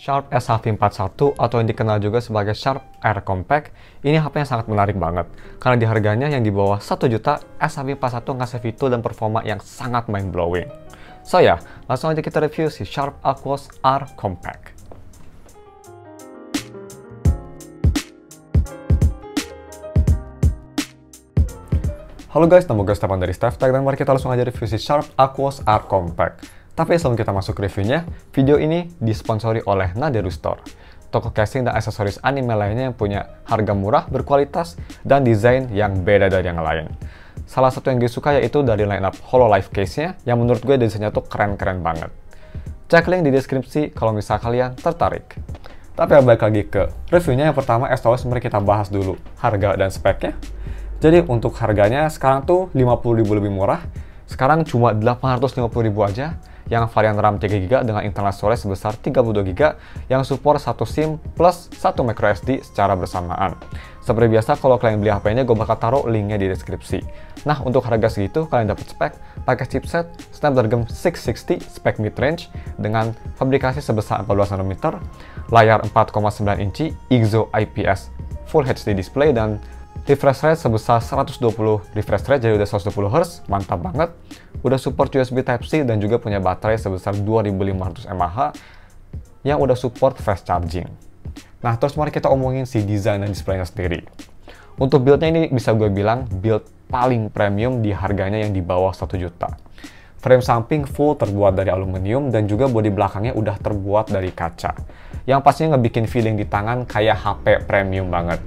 Sharp SHV41 atau yang dikenal juga sebagai Sharp Air Compact, ini HP yang sangat menarik banget. Karena di harganya yang di bawah 1 juta, SHV41 ngasih fitur dan performa yang sangat mind-blowing. So ya, langsung aja kita review si Sharp Aquos Air Compact. Halo guys, nama gue Stefan dari StefTech dan mari kita langsung aja review si Sharp Aquos Air Compact. Tapi sebelum kita masuk ke reviewnya, video ini disponsori oleh Naderu Store, toko casing dan aksesoris anime lainnya yang punya harga murah, berkualitas, dan desain yang beda dari yang lain. Salah satu yang gue suka yaitu dari lineup Hololive case-nya, yang menurut gue desainnya tuh keren-keren banget. Cek link di deskripsi kalau misal kalian tertarik. Tapi balik lagi ke reviewnya, yang pertama as always mari kita bahas dulu harga dan speknya. Jadi untuk harganya sekarang tuh 50.000 lebih murah, sekarang cuma 850.000 aja, yang varian RAM 3GB dengan internal storage sebesar 32GB yang support 1 SIM plus 1 microSD secara bersamaan. Seperti biasa kalau kalian beli HP-nya gue bakal taruh linknya di deskripsi. Nah untuk harga segitu kalian dapat spek pakai chipset Snapdragon 660 spek mid-range dengan fabrikasi sebesar 14nm, layar 4,9 inci, ISO IPS Full HD display dan refresh rate sebesar 120 refresh rate, jadi udah 120Hz, mantap banget. Udah support USB Type-C dan juga punya baterai sebesar 2500 mAh yang udah support fast charging. Nah, terus mari kita omongin si desain dan displaynya sendiri. Untuk build-nya ini bisa gue bilang build paling premium di harganya yang di bawah 1 juta. Frame samping full terbuat dari aluminium dan juga bodi belakangnya udah terbuat dari kaca. Yang pastinya ngebikin feeling di tangan kayak HP premium banget.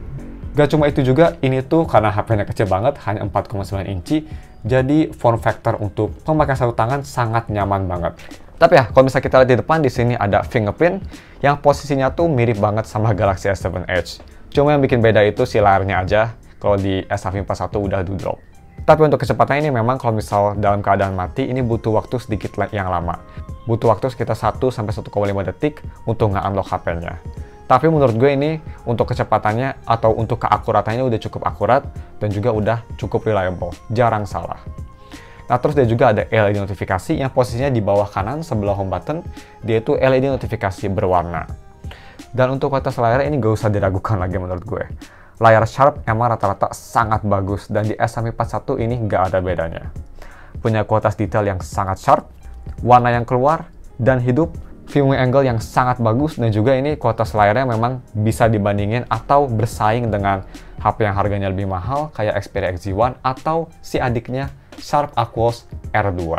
Gak cuma itu juga, ini tuh karena HP-nya kecil banget, hanya 4,9 inci, jadi form factor untuk pemakaian satu tangan sangat nyaman banget. Tapi ya, kalau misalnya kita lihat di depan, di sini ada fingerprint yang posisinya tuh mirip banget sama Galaxy S7 Edge. Cuma yang bikin beda itu si layarnya aja, kalau di SHV41 udah do-drop. Tapi untuk kecepatannya ini memang kalau misal dalam keadaan mati, ini butuh waktu sedikit yang lama. Butuh waktu sekitar 1-1,5 detik untuk nge-unlock HP-nya. Tapi menurut gue ini untuk kecepatannya atau untuk keakuratannya udah cukup akurat dan juga udah cukup reliable, jarang salah. Nah terus dia juga ada LED notifikasi yang posisinya di bawah kanan sebelah home button, dia itu LED notifikasi berwarna. Dan untuk kualitas layar ini gak usah diragukan lagi menurut gue. Layar Sharp emang rata-rata sangat bagus dan di SHV41 ini gak ada bedanya. Punya kualitas detail yang sangat sharp, warna yang keluar, dan hidup, viewing angle yang sangat bagus, dan juga ini kualitas layarnya memang bisa dibandingin atau bersaing dengan HP yang harganya lebih mahal kayak Xperia XZ1 atau si adiknya Sharp Aquos R2.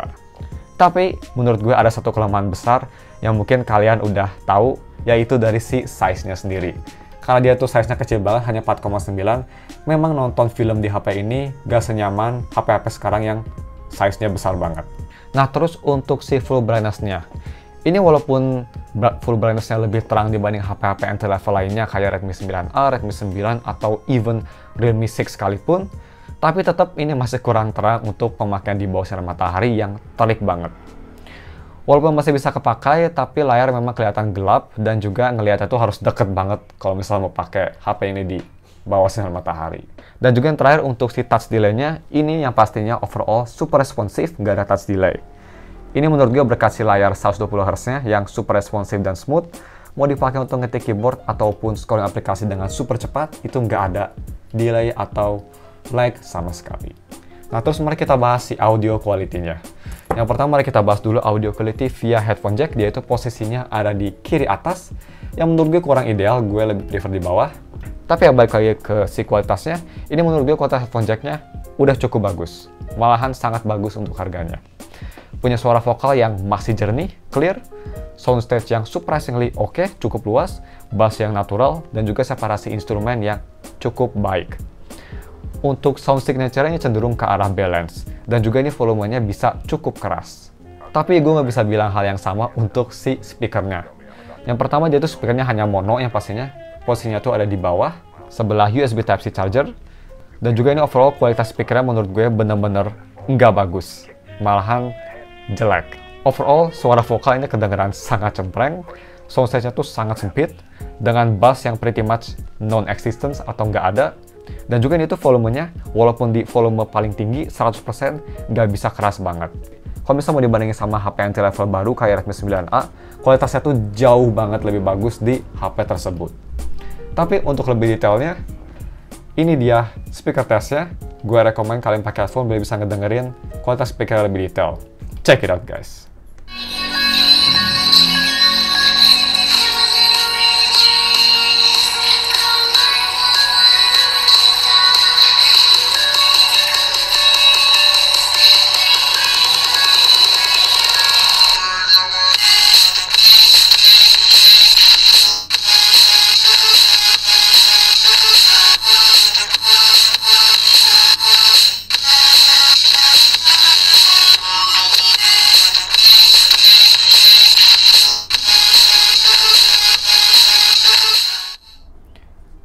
Tapi menurut gue ada satu kelemahan besar yang mungkin kalian udah tahu, yaitu dari si size-nya sendiri. Karena dia tuh size-nya kecil banget, hanya 4,9, memang nonton film di HP ini gak senyaman HP-HP sekarang yang size-nya besar banget. Nah terus untuk si full brightness-nya, ini walaupun full brightness-nya lebih terang dibanding HP-HP entry level lainnya kayak Redmi 9A, Redmi 9, atau even Realme 6 sekalipun, tapi tetap ini masih kurang terang untuk pemakaian di bawah sinar matahari yang terik banget. Walaupun masih bisa kepakai, tapi layar memang kelihatan gelap dan juga ngelihatnya tuh harus deket banget kalau misalnya mau pakai HP ini di bawah sinar matahari. Dan juga yang terakhir untuk si touch delay-nya, ini yang pastinya overall super responsif, nggak ada touch delay. Ini menurut gue berkat si layar 120Hz-nya yang super responsif dan smooth, mau dipakai untuk ngetik keyboard ataupun scrolling aplikasi dengan super cepat, itu nggak ada delay atau lag sama sekali. Nah terus mari kita bahas si audio quality-nya. Yang pertama mari kita bahas dulu audio quality via headphone jack, dia itu posisinya ada di kiri atas, yang menurut gue kurang ideal, gue lebih prefer di bawah. Tapi ya balik lagi ke si kualitasnya, ini menurut gue kualitas headphone jack-nya udah cukup bagus, malahan sangat bagus untuk harganya. Punya suara vokal yang masih jernih, clear, soundstage yang surprisingly oke, cukup luas, bass yang natural, dan juga separasi instrumen yang cukup baik. Untuk sound signature-nya cenderung ke arah balance, dan juga ini volumenya bisa cukup keras. Tapi gue nggak bisa bilang hal yang sama untuk si speakernya. Yang pertama dia tuh speakernya hanya mono yang pastinya, posisinya tuh ada di bawah, sebelah USB Type-C charger, dan juga ini overall kualitas speakernya menurut gue bener-bener nggak bagus, malahan jelek. Overall, suara vokal ini kedengaran sangat cempreng, soundstage-nya tuh sangat sempit, dengan bass yang pretty much non-existence atau nggak ada, dan juga ini tuh volumenya, walaupun di volume paling tinggi 100% nggak bisa keras banget. Kalau misalnya mau dibandingin sama HP entry level baru kayak Redmi 9A, kualitasnya tuh jauh banget lebih bagus di HP tersebut. Tapi untuk lebih detailnya, ini dia speaker testnya. Gue rekomen kalian pakai headphone biar bisa ngedengerin kualitas speaker lebih detail. Check it out guys.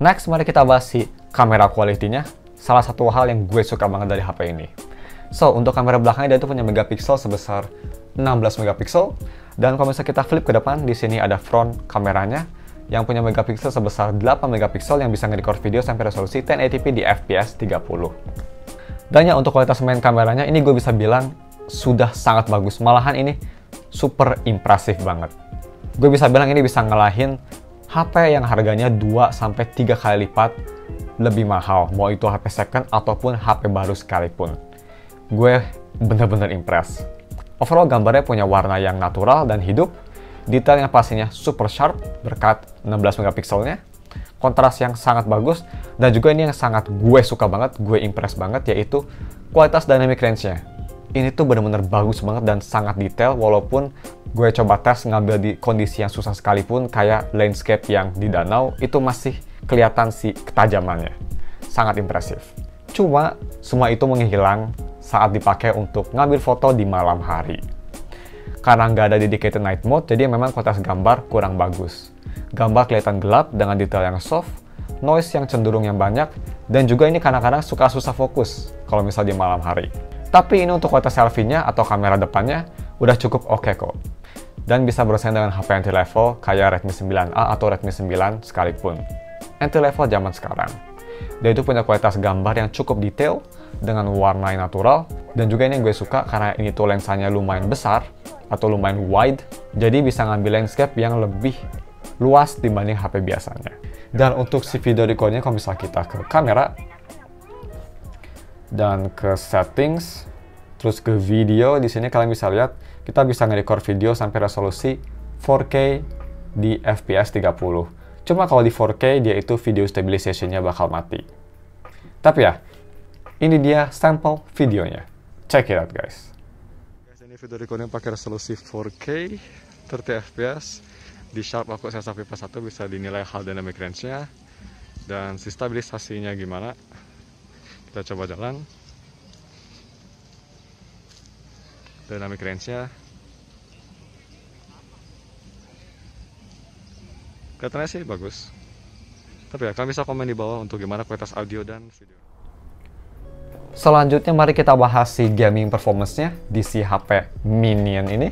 Next, mari kita bahas si kamera quality-nya. Salah satu hal yang gue suka banget dari HP ini. So, untuk kamera belakangnya dia tuh punya megapiksel sebesar 16 megapiksel. Dan kalau misalnya kita flip ke depan, di sini ada front kameranya yang punya megapiksel sebesar 8 megapiksel yang bisa nge-record video sampai resolusi 1080p di FPS 30. Dan ya untuk kualitas main kameranya, ini gue bisa bilang sudah sangat bagus. Malahan ini super impresif banget. Gue bisa bilang ini bisa ngalahin HP yang harganya 2-3 kali lipat lebih mahal, mau itu HP second ataupun HP baru sekalipun. Gue bener-bener impress. Overall gambarnya punya warna yang natural dan hidup, detailnya pastinya super sharp berkat 16 megapikselnya, kontras yang sangat bagus, dan juga ini yang sangat gue suka banget, gue impress banget, yaitu kualitas dynamic range-nya. Ini tuh bener-bener bagus banget dan sangat detail, walaupun gue coba tes ngambil di kondisi yang susah sekalipun, kayak landscape yang di danau, itu masih kelihatan si ketajamannya. Sangat impresif. Cuma, semua itu menghilang saat dipakai untuk ngambil foto di malam hari. Karena nggak ada dedicated night mode, jadi memang kualitas gambar kurang bagus. Gambar kelihatan gelap dengan detail yang soft, noise yang cenderung yang banyak, dan juga ini kadang-kadang suka susah fokus kalau misal di malam hari. Tapi ini untuk kualitas selfie-nya atau kamera depannya udah cukup oke kok. Dan bisa bersaing dengan HP entry-level kayak Redmi 9A atau Redmi 9 sekalipun. Entry-level zaman sekarang. Dia itu punya kualitas gambar yang cukup detail dengan warna yang natural. Dan juga ini yang gue suka karena ini tuh lensanya lumayan besar atau lumayan wide. Jadi bisa ngambil landscape yang lebih luas dibanding HP biasanya. Dan untuk si video recordnya, kalau misalnya kita ke kamera dan ke settings, terus ke video, di sini kalian bisa lihat kita bisa nge-record video sampai resolusi 4K di FPS 30. Cuma kalau di 4K dia itu video stabilization-nya bakal mati. Tapi ya, ini dia sampel videonya. Check it out guys. Ini video recordnya pakai resolusi 4K 30 FPS di Sharp Aquos S1 bisa dinilai hal dynamic range-nya dan si stabilisasinya gimana. Kita coba jalan. Dynamic range-nya. Kelihatannya sih bagus. Tapi ya, kalian bisa komen di bawah untuk gimana kualitas audio dan video. Selanjutnya mari kita bahas si gaming performance-nya di si HP Minion ini.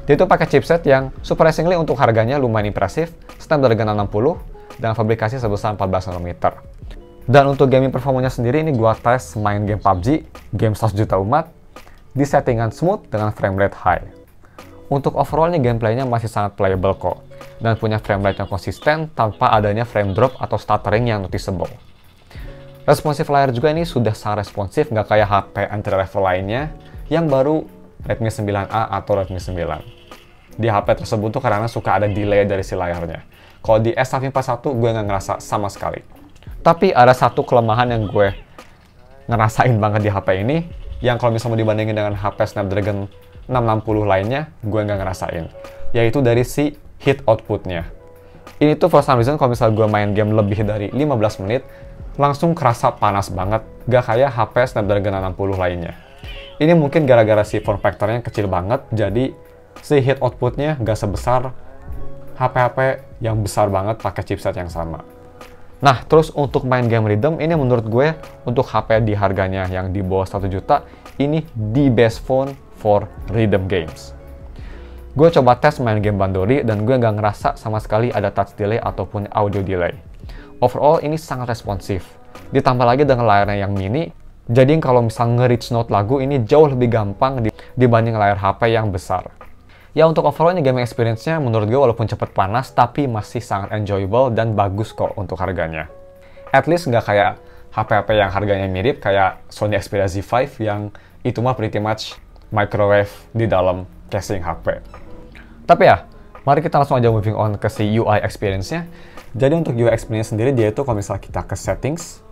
Dia itu pakai chipset yang surprisingly untuk harganya lumayan impresif, Snapdragon 660 dengan fabrikasi sebesar 14 nm. Dan untuk gaming performanya sendiri, ini gua tes main game PUBG, game 100 juta umat, di settingan smooth dengan frame rate high. Untuk overallnya gameplaynya masih sangat playable kok, dan punya frame rate yang konsisten tanpa adanya frame drop atau stuttering yang noticeable. Responsive layar juga ini sudah sangat responsif, nggak kayak HP entry level lainnya yang baru Redmi 9A atau Redmi 9. Di HP tersebut tuh karena suka ada delay dari si layarnya. Kalau di S141 gue nggak ngerasa sama sekali. Tapi ada satu kelemahan yang gue ngerasain banget di HP ini, yang kalau misalnya mau dibandingin dengan HP Snapdragon 660 lainnya, gue nggak ngerasain. Yaitu dari si heat outputnya. Ini tuh for some reason kalau misalnya gue main game lebih dari 15 menit, langsung kerasa panas banget, gak kayak HP Snapdragon 660 lainnya. Ini mungkin gara-gara si form factor-nya kecil banget, jadi si heat outputnya gak sebesar HP-HP yang besar banget pakai chipset yang sama. Nah, terus untuk main game rhythm, ini menurut gue untuk HP di harganya yang di bawah 1 juta, ini the best phone for rhythm games. Gue coba tes main game Bandori dan gue nggak ngerasa sama sekali ada touch delay ataupun audio delay. Overall ini sangat responsif. Ditambah lagi dengan layarnya yang mini, jadi kalau misal nge-reach note lagu ini jauh lebih gampang dibanding layar HP yang besar. Ya untuk overall ini gaming experience-nya menurut gue walaupun cepet panas, tapi masih sangat enjoyable dan bagus kok untuk harganya. At least nggak kayak HP-HP yang harganya mirip, kayak Sony Xperia Z5 yang itu mah pretty much microwave di dalam casing HP. Tapi ya, mari kita langsung aja moving on ke si UI experience-nya. Jadi untuk UI experience sendiri, dia itu kalau misalnya kita ke settings,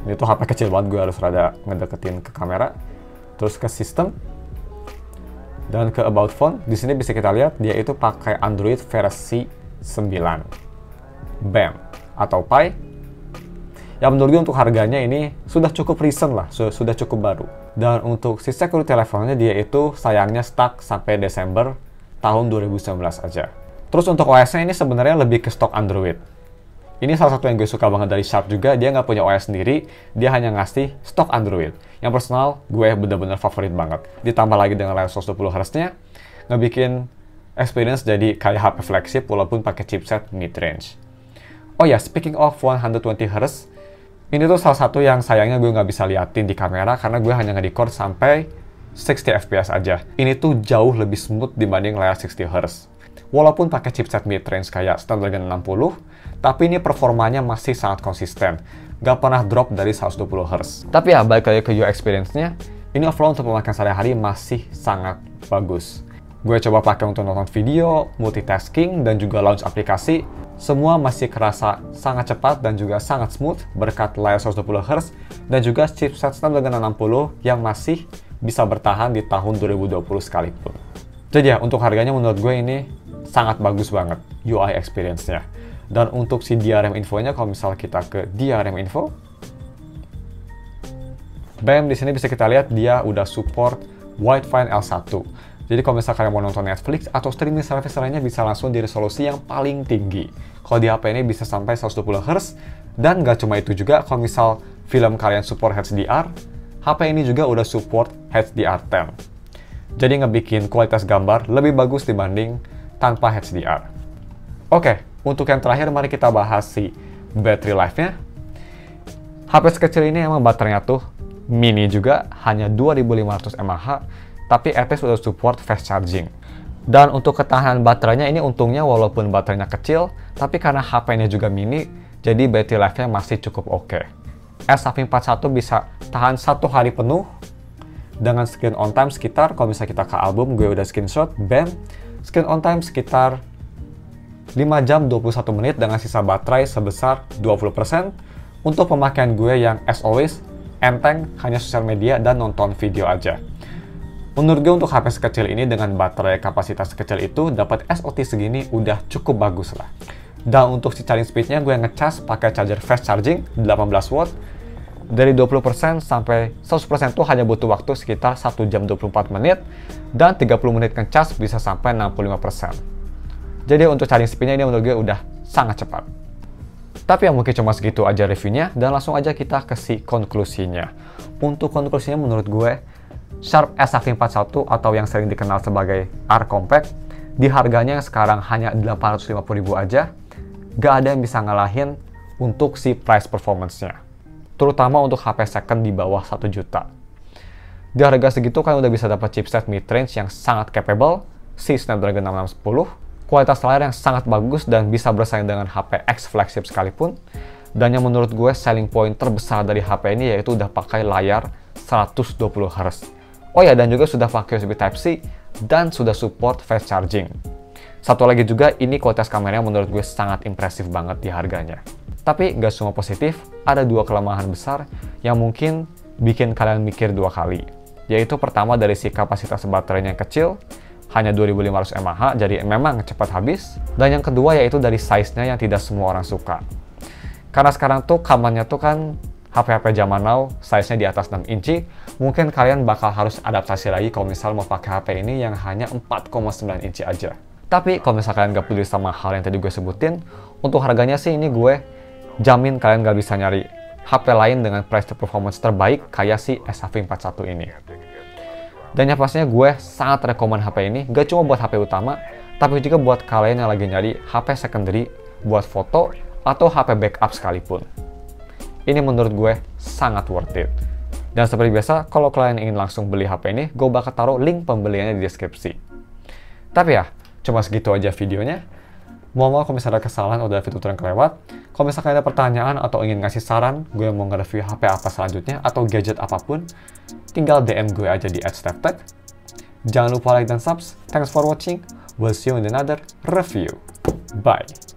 ini tuh HP kecil banget, gue harus rada ngedeketin ke kamera. Terus ke sistem, dan ke about phone. Di sini bisa kita lihat dia itu pakai Android versi 9 BAM atau Pie. Ya menurut gue untuk harganya ini sudah cukup recent lah, sudah cukup baru. Dan untuk si security levelnya dia itu sayangnya stuck sampai Desember tahun 2019 aja. Terus untuk OS-nya ini sebenarnya lebih ke stok Android. Ini salah satu yang gue suka banget dari Sharp juga, dia nggak punya OS sendiri, dia hanya ngasih stok Android. Yang personal, gue bener-bener favorit banget. Ditambah lagi dengan layar 120Hz-nya, ngebikin experience jadi kayak HP flagship walaupun pakai chipset mid-range. Oh ya, speaking of 120Hz, ini tuh salah satu yang sayangnya gue nggak bisa liatin di kamera karena gue hanya nge-record sampai 60 fps aja. Ini tuh jauh lebih smooth dibanding layar 60Hz. Walaupun pakai chipset mid-range kayak Snapdragon 60, tapi ini performanya masih sangat konsisten. Gak pernah drop dari 120Hz. Tapi ya, balik lagi ke UI experience-nya, ini overall untuk pemakaian sehari-hari masih sangat bagus. Gue coba pakai untuk nonton video, multitasking, dan juga launch aplikasi. Semua masih kerasa sangat cepat dan juga sangat smooth berkat layar 120Hz dan juga chipset Snapdragon 60 yang masih bisa bertahan di tahun 2020 sekalipun. Jadi ya, untuk harganya menurut gue ini sangat bagus banget UI experience-nya. Dan untuk si DRM infonya, kalau misal kita ke DRM info, BAM di sini bisa kita lihat dia udah support Widefine L1. Jadi kalau misal kalian mau nonton Netflix atau streaming service lainnya bisa langsung di resolusi yang paling tinggi. Kalau di HP ini bisa sampai 120Hz, dan nggak cuma itu juga, kalau misal film kalian support HDR, HP ini juga udah support HDR10. Jadi ngebikin kualitas gambar lebih bagus dibanding tanpa HDR. Oke, untuk yang terakhir mari kita bahas si battery life-nya. HP sekecil ini emang baterainya tuh mini juga, hanya 2500 mAh, tapi at least udah support fast charging. Dan untuk ketahanan baterainya ini untungnya walaupun baterainya kecil, tapi karena HP-nya juga mini, jadi battery life-nya masih cukup oke. S-Saving41 bisa tahan 1 hari penuh, dengan screen on time sekitar, kalau misalnya kita ke album, gue udah screenshot, BAM, screen on time sekitar 5 jam 21 menit dengan sisa baterai sebesar 20%. Untuk pemakaian gue yang as always, enteng, hanya sosial media dan nonton video aja. Menurut gue untuk HP sekecil ini dengan baterai kapasitas sekecil itu dapat SOT segini udah cukup bagus lah. Dan untuk si charging speednya gue ngecas pakai charger fast charging 18 watt. Dari 20% sampai 100% itu hanya butuh waktu sekitar 1 jam 24 menit dan 30 menit ngecas bisa sampai 65%. Jadi untuk charging speednya ini menurut gue udah sangat cepat. Tapi ya mungkin cuma segitu aja reviewnya dan langsung aja kita ke si konklusinya. Untuk konklusinya menurut gue, Sharp S-Saving41 atau yang sering dikenal sebagai R Compact, di harganya yang sekarang hanya 850.000 aja, gak ada yang bisa ngalahin untuk si price performance-nya. Terutama untuk HP second di bawah 1 juta. Di harga segitu kan udah bisa dapat chipset mid-range yang sangat capable, si Snapdragon 6610, kualitas layar yang sangat bagus dan bisa bersaing dengan HP X flagship sekalipun. Dan yang menurut gue selling point terbesar dari HP ini yaitu udah pakai layar 120Hz. Oh ya, dan juga sudah pakai USB Type-C dan sudah support fast charging. Satu lagi juga, ini kualitas kameranya menurut gue sangat impresif banget di harganya. Tapi nggak semua positif, ada 2 kelemahan besar yang mungkin bikin kalian mikir 2 kali. Yaitu pertama dari si kapasitas baterainya yang kecil, hanya 2500 mAh, jadi memang cepat habis. Dan yang kedua yaitu dari size-nya yang tidak semua orang suka. Karena sekarang tuh kamarnya tuh kan HP-HP zaman now, size-nya di atas 6 inci, mungkin kalian bakal harus adaptasi lagi kalau misal mau pakai HP ini yang hanya 4,9 inci aja. Tapi kalau misal kalian nggak peduli sama hal yang tadi gue sebutin, untuk harganya sih ini gue jamin kalian nggak bisa nyari HP lain dengan price to performance terbaik kayak si S-Saving41 ini. Dan yang pastinya gue sangat rekomen HP ini, gak cuma buat HP utama, tapi juga buat kalian yang lagi nyari HP secondary buat foto atau HP backup sekalipun. Ini menurut gue sangat worth it. Dan seperti biasa, kalau kalian ingin langsung beli HP ini, gue bakal taruh link pembeliannya di deskripsi. Tapi ya, cuma segitu aja videonya. Mohon maaf kalau misalnya ada kesalahan atau ada fitur yang kelewat. Kalau misalkan ada pertanyaan atau ingin ngasih saran, gue mau nge-review HP apa selanjutnya atau gadget apapun, tinggal DM gue aja di @steptech. Jangan lupa like dan subs. Thanks for watching. We'll see you in another review. Bye.